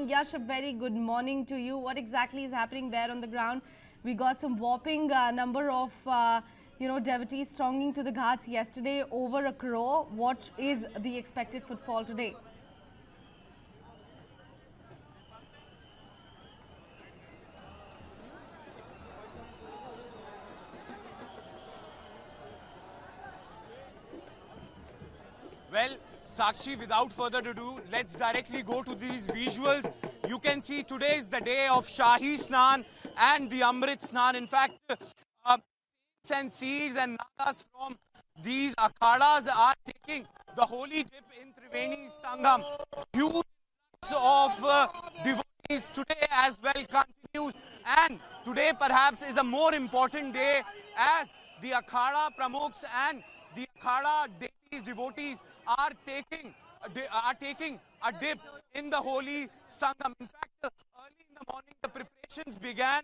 morning. Yash, a very good morning to you. What exactly is happening there on the ground? We got some whopping number of devotees thronging to the ghats yesterday, over a crore. What is the expected footfall today? Well, Sakshi, without further ado, let's directly go to these visuals. You can see today is the day of Shahi Snan and the Amrit Snan. In fact, saints and seers and nagas from these akhadas are taking the holy dip in Triveni Sangam. Huge of devotees today as well continues, and today perhaps is a more important day as the akhada pramukhs and the akhada deities, devotees are taking a dip in the holy Sangam. In fact, early in the morning the preparations began.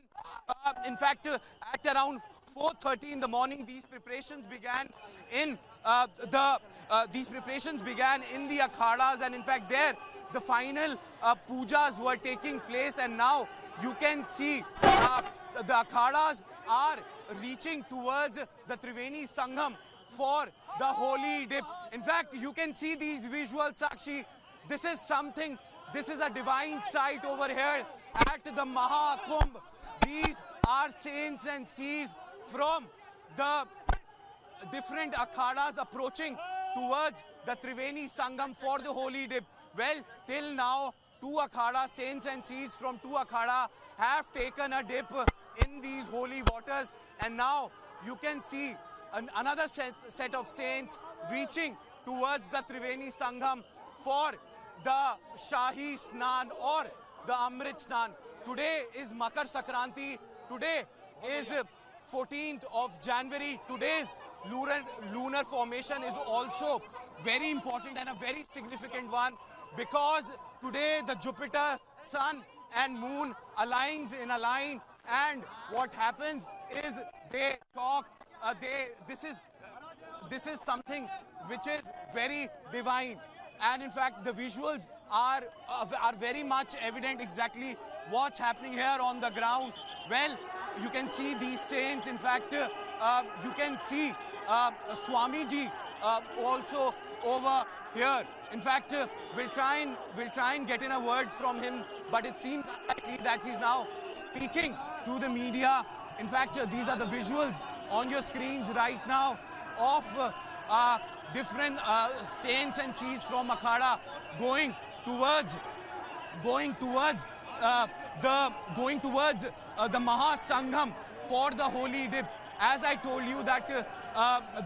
At around 4:30 in the morning, these preparations began in the akhadas, and in fact there the final pujas were taking place, and now you can see the akhadas are reaching towards the Triveni Sangam for the holy dip. In fact, you can see these visuals, Sakshi. This is something, this is a divine sight over here at the Mahakumbh. These are saints and seers from the different akhadas approaching towards the Triveni Sangam for the holy dip. Well, till now, two akhada, saints and seers from two akhada have taken a dip in these holy waters, and now you can see another set of saints reaching towards the Triveni Sangam for the Shahi Snan or the Amrit Snan. Today is Makar Sankranti. Today is 14th of January. Today's lunar formation is also very important and a very significant one, because today the Jupiter, Sun and Moon aligns in a line, and what happens is they talk. This is something which is very divine, and in fact the visuals are very much evident exactly what's happening here on the ground. Well, you can see these saints. In fact, you can see Swamiji also over here. In fact, we'll try and get in a word from him, but it seems likely that he's now speaking to the media. In fact, these are the visuals on your screens right now of different saints and seers from akhada going towards the Mahasangham for the holy dip. As I told you that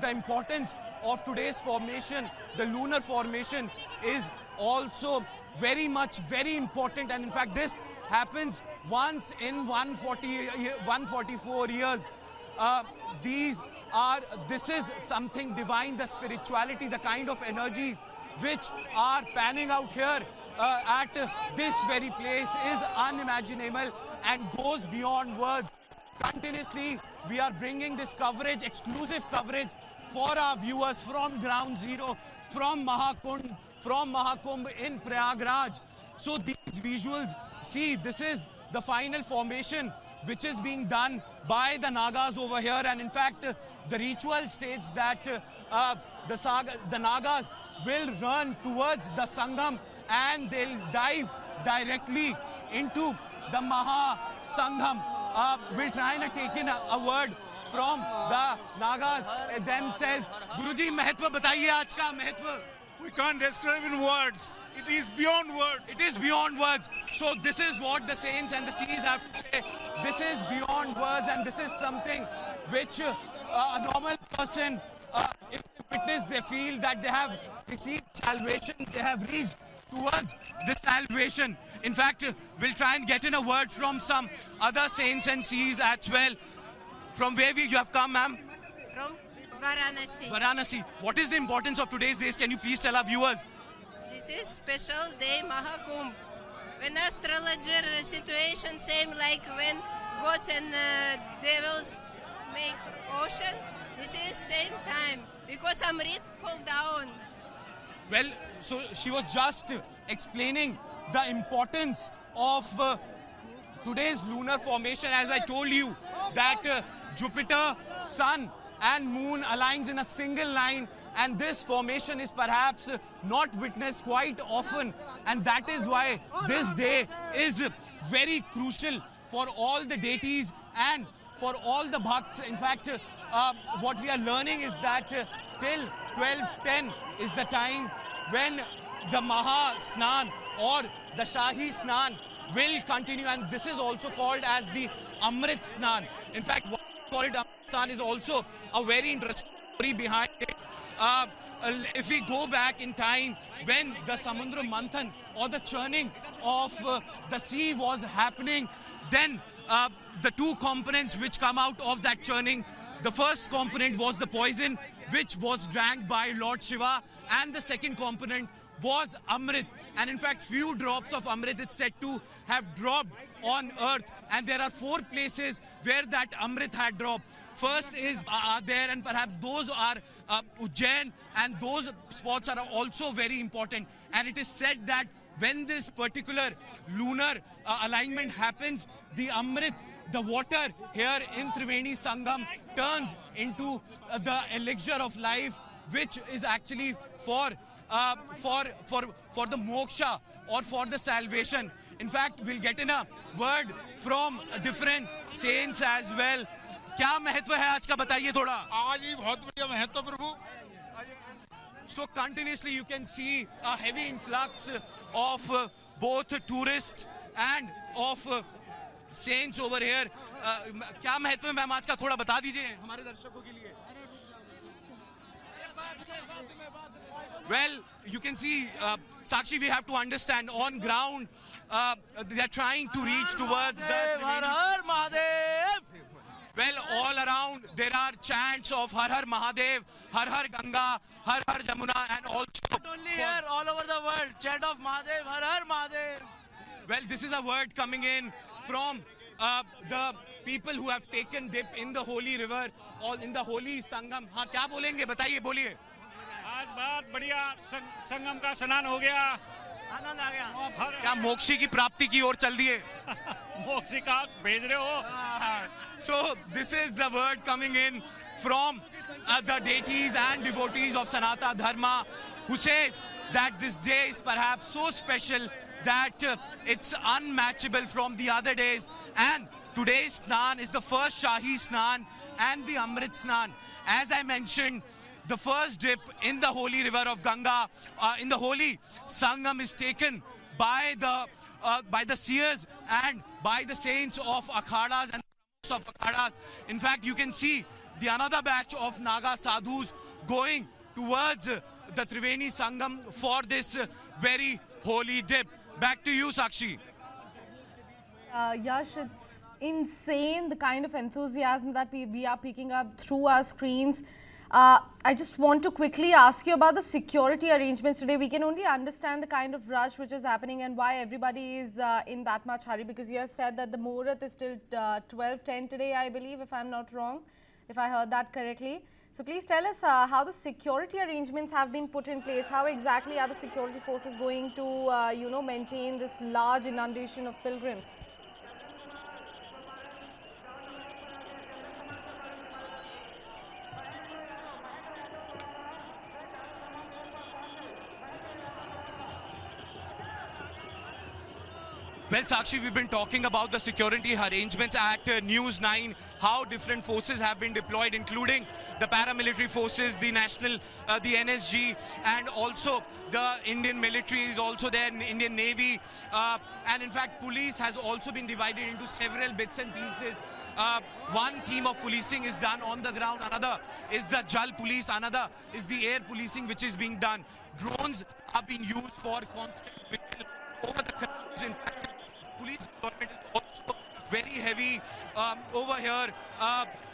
the importance of today's formation, the lunar formation, is also very important, and in fact this happens once in 144 years. This is something divine, the spirituality, the kind of energies which are panning out here at this very place is unimaginable and goes beyond words. Continuously, we are bringing this coverage, exclusive coverage for our viewers from Ground Zero, from Mahakumbh in Prayagraj. So these visuals, see, this is the final formation which is being done by the Nagas over here, and in fact the ritual states that the Nagas will run towards the Sangam and they'll dive directly into the Maha Sangham. We'll try and take in a word from the Nagas themselves. Guruji, महत्व बताइए आज का महत्व. We can't describe in words. It is beyond words. It is beyond words. So this is what the saints and the seers have to say. This is beyond words, and this is something which a normal person, if they witness, they feel that they have received salvation, they have reached towards this salvation. In fact, we'll try and get in a word from some other saints and seers as well. From where you have come, ma'am? From Varanasi. Varanasi. What is the importance of today's days? Can you please tell our viewers? This is special day Mahakumbh. When astrologer situation same like when gods and devils make ocean, this is same time because Amrit fall down. Well, so she was just explaining the importance of today's lunar formation. As I told you that Jupiter, Sun and Moon aligns in a single line, and this formation is perhaps not witnessed quite often, and that is why this day is very crucial for all the deities and for all the bhakts. In fact, what we are learning is that till 12:10 is the time when the Maha Snan or the Shahi Snan will continue, and this is also called as the Amrit Snan. In fact, what we call it Amrit Snan is also a very interesting story behind it. If we go back in time, when the Samudra Manthan or the churning of the sea was happening, then the two components which come out of that churning, the first component was the poison which was drank by Lord Shiva, and the second component was Amrit. And in fact, few drops of Amrit it's said to have dropped on earth, and there are 4 places where that Amrit had dropped. First is there, and perhaps those are Ujjain, and those spots are also very important. And it is said that when this particular lunar alignment happens, the Amrit, the water here in Triveni Sangam, turns into the elixir of life, which is actually for the moksha or for the salvation. In fact, we'll get in a word from different saints as well. क्या महत्व है आज का बताइए थोड़ा. आज ही बहुत बढ़िया महत्व प्रभु. So continuously you can see a heavy influx of both tourists and of saints over here. क्या महत्व है मैम आज का, थोड़ा बता दीजिए हमारे दर्शकों के लिए. Well, you can see, Sakshi, we have to understand, on ground, they are trying to reach towards the... Har Har Mahadev! Well, all around there are chants of Har Har Mahadev, Har Har Ganga, Har Har Jamuna, and also... Not only here, all over the world, chant of Mahadev, Har Har Mahadev! Well, this is a word coming in from the people who have taken dip in the holy river, or in the holy Sangam. हाँ, क्या बोलेंगे? बताइए, बोलिए. आज बहुत बढ़िया संगम का स्नान हो गया. आनंद आ गया. क्या मोक्षी की प्राप्ति की ओर चल दिए? मोक्षी का भेज रहे हो. So this is the word coming in from the deities and devotees of Sanatana Dharma, who says that this day is perhaps so special that it's unmatchable from the other days, and today's Snan is the first Shahi Snan and the Amrit Snan. As I mentioned, the first dip in the holy river of Ganga, in the holy Sangam, is taken by the seers and by the saints of Akhadas and of Akhadas. In fact, you can see the another batch of Naga sadhus going towards the Triveni Sangam for this very holy dip. Back to you, Sakshi. Yash, it's insane the kind of enthusiasm that we are picking up through our screens. I just want to quickly ask you about the security arrangements today. We can only understand the kind of rush which is happening and why everybody is in that much hurry, because you have said that the Muhurat is till 12:10 today, I believe, if I'm not wrong, if I heard that correctly. So please tell us how the security arrangements have been put in place. How exactly are the security forces going to, maintain this large inundation of pilgrims? Well, Sakshi, we've been talking about the security arrangements at News 9, how different forces have been deployed, including the paramilitary forces, the national, the NSG, and also the Indian military is also there, Indian Navy, and in fact, police has also been divided into several bits and pieces. One team of policing is done on the ground, another is the Jal police, another is the air policing which is being done. Drones are being used for constant vigil over the crowds. In fact, police deployment is also very heavy over here.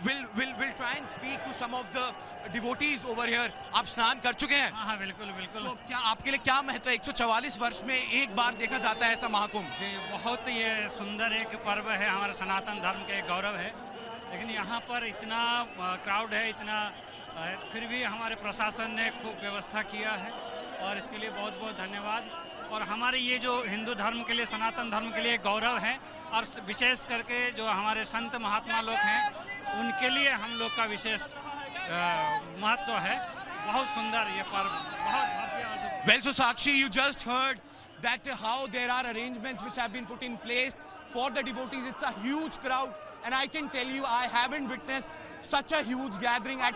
We'll try and speak to some of the devotees over here. आप स्नान कर चुके हैं? हाँ बिल्कुल बिल्कुल. तो क्या आपके लिए क्या महत्व है? 144 वर्ष में एक बार देखा जाता है ऐसा महाकुंभ. जी, बहुत ये सुंदर एक पर्व है, हमारे सनातन धर्म के गौरव है. लेकिन यहाँ पर इतना क्राउड है, इतना फिर भी हमारे प्रशासन ने खूब व्यवस्था किया है और इसके लिए बहुत बहुत धन्यवाद. और हमारे ये जो हिंदू धर्म के लिए, सनातन धर्म के लिए गौरव है। और विशेष करके जो हमारे संत महात्मा लोग हैं उनके लिए हम लोग का विशेष महत्व है। बहुत सुंदर ये पर्व, बहुत भव्य और Well, so Sakshi, you just heard that how there are arrangements which have been put in place for the devotees. It's a huge crowd, and I can tell you, I haven't witnessed such a huge gathering at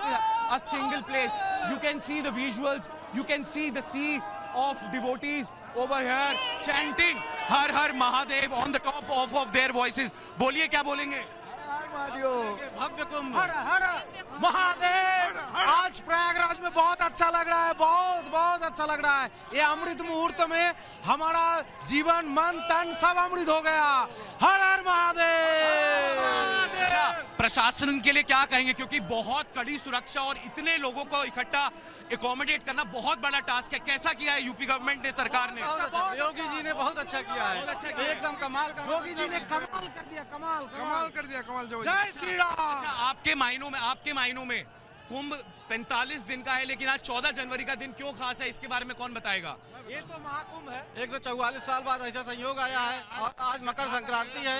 a single place. You can see the visuals, you can see the sea of devotees over here chanting Har Har Mahadev on the top of their voices. बोलिए क्या बोलेंगे? भव्य कुंभ, हर हर महादेव। आज प्रयागराज में बहुत अच्छा लग रहा है, बहुत बहुत अच्छा लग रहा है। ये अमृत मुहूर्त में हमारा जीवन, मन, तन सब अमृत हो गया। हर हर महादेव। अच्छा, प्रशासन के लिए क्या कहेंगे, क्योंकि बहुत कड़ी सुरक्षा और इतने लोगों को इकट्ठा एकोमोडेट करना बहुत बड़ा टास्क है। कैसा किया है यूपी गवर्नमेंट ने, सरकार ने? योगी जी ने बहुत अच्छा किया है, एकदम कमाल का। योगी जी ने कमाल कर दिया, कमाल कर दिया, कमाल। जय श्री राम। अच्छा, आपके मायनों में कुंभ 45 दिन का है, लेकिन आज 14 जनवरी का दिन क्यों खास है, इसके बारे में कौन बताएगा? ये तो महाकुंभ है, 144 साल बाद ऐसा संयोग आया है और आज मकर संक्रांति है।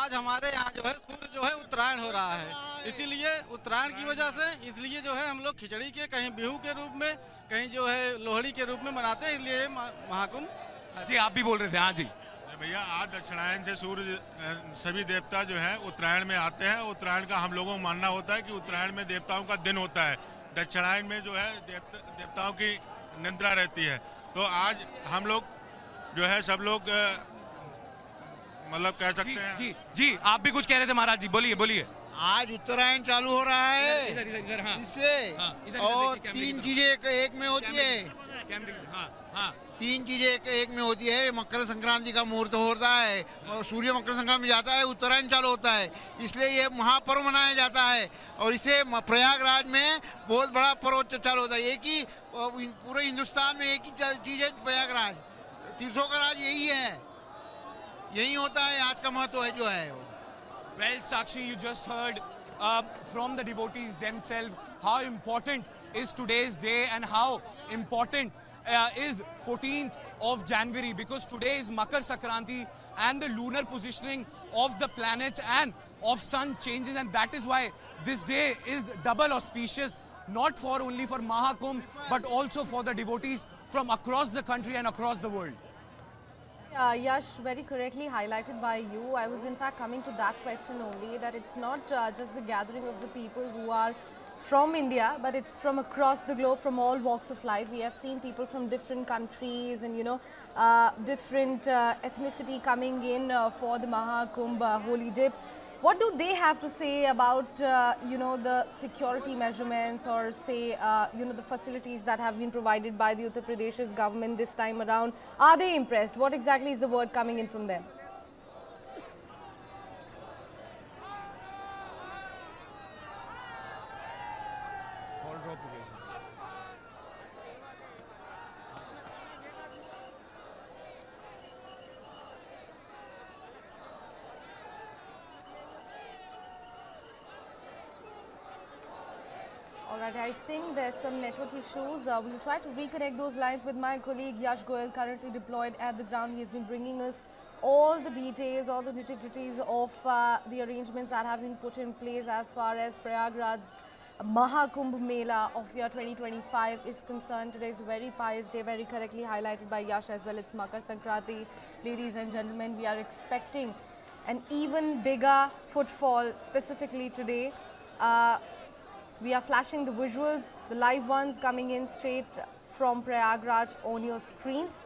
आज हमारे यहाँ जो है सूर्य जो है उत्तरायण हो रहा है, इसीलिए उत्तरायण की वजह से इसलिए जो है हम लोग खिचड़ी के, कहीं बिहू के रूप में, कहीं जो है लोहड़ी के रूप में मनाते हैं, इसलिए महाकुंभ। जी, आप भी बोल रहे थे। हाँ जी भैया, आज दक्षिणायन से सूर्य सभी देवता जो है उत्तरायण में आते हैं। उत्तरायण का हम लोगों को मानना होता है कि उत्तरायण में देवताओं का दिन होता है, दक्षिणायन में जो है देवताओं की निद्रा रहती है। तो आज हम लोग जो है सब लोग मतलब कह सकते हैं। जी, आप भी कुछ कह रहे थे महाराज जी, बोलिए। आज उत्तरायण चालू हो रहा है इधर हाँ। इससे और तीन चीजें एक में होती है। तीन चीजें एक में होती है। मकर संक्रांति का मुहूर्त होता है और सूर्य मकर संक्रांति में जाता है, उत्तरायण चालू होता है, इसलिए ये महापर्व मनाया जाता है। और इसे प्रयागराज में बहुत बड़ा पर्व चालू होता है। एक ही पूरे हिंदुस्तान में एक ही चीज है, प्रयागराज तीर्थों का राज यही है, यही होता है। आज का महत्व है जो है। Well, Sakshi, you just heard from the devotees themselves how important is today's day and how important is 14th of January, because today is Makar Sankranti and the lunar positioning of the planets and of sun changes, and that is why this day is double auspicious, not for only for Mahakumbh but also for the devotees from across the country and across the world. Yash, very correctly highlighted by you. I was in fact coming to that question only, that it's not just the gathering of the people who are from India, but it's from across the globe, from all walks of life. We have seen people from different countries and, you know, different ethnicity coming in for the Mahakumbh holy dip. What do they have to say about, you know, the security measurements or say, you know, the facilities that have been provided by the Uttar Pradesh's government this time around? Are they impressed? What exactly is the word coming in from them? Alright, I think there's some network issues. We'll try to reconnect those lines with my colleague Yash Goyal, currently deployed at the ground. He has been bringing us all the details, all the nitty-gritties of the arrangements that have been put in place as far as Prayagraj's Mahakumbh Mela of year 2025 is concerned. Today is a very pious day, very correctly highlighted by Yash as well. It's Makar Sankranti. Ladies and gentlemen, we are expecting an even bigger footfall specifically today. We are flashing the visuals, the live ones coming in straight from Prayagraj on your screens.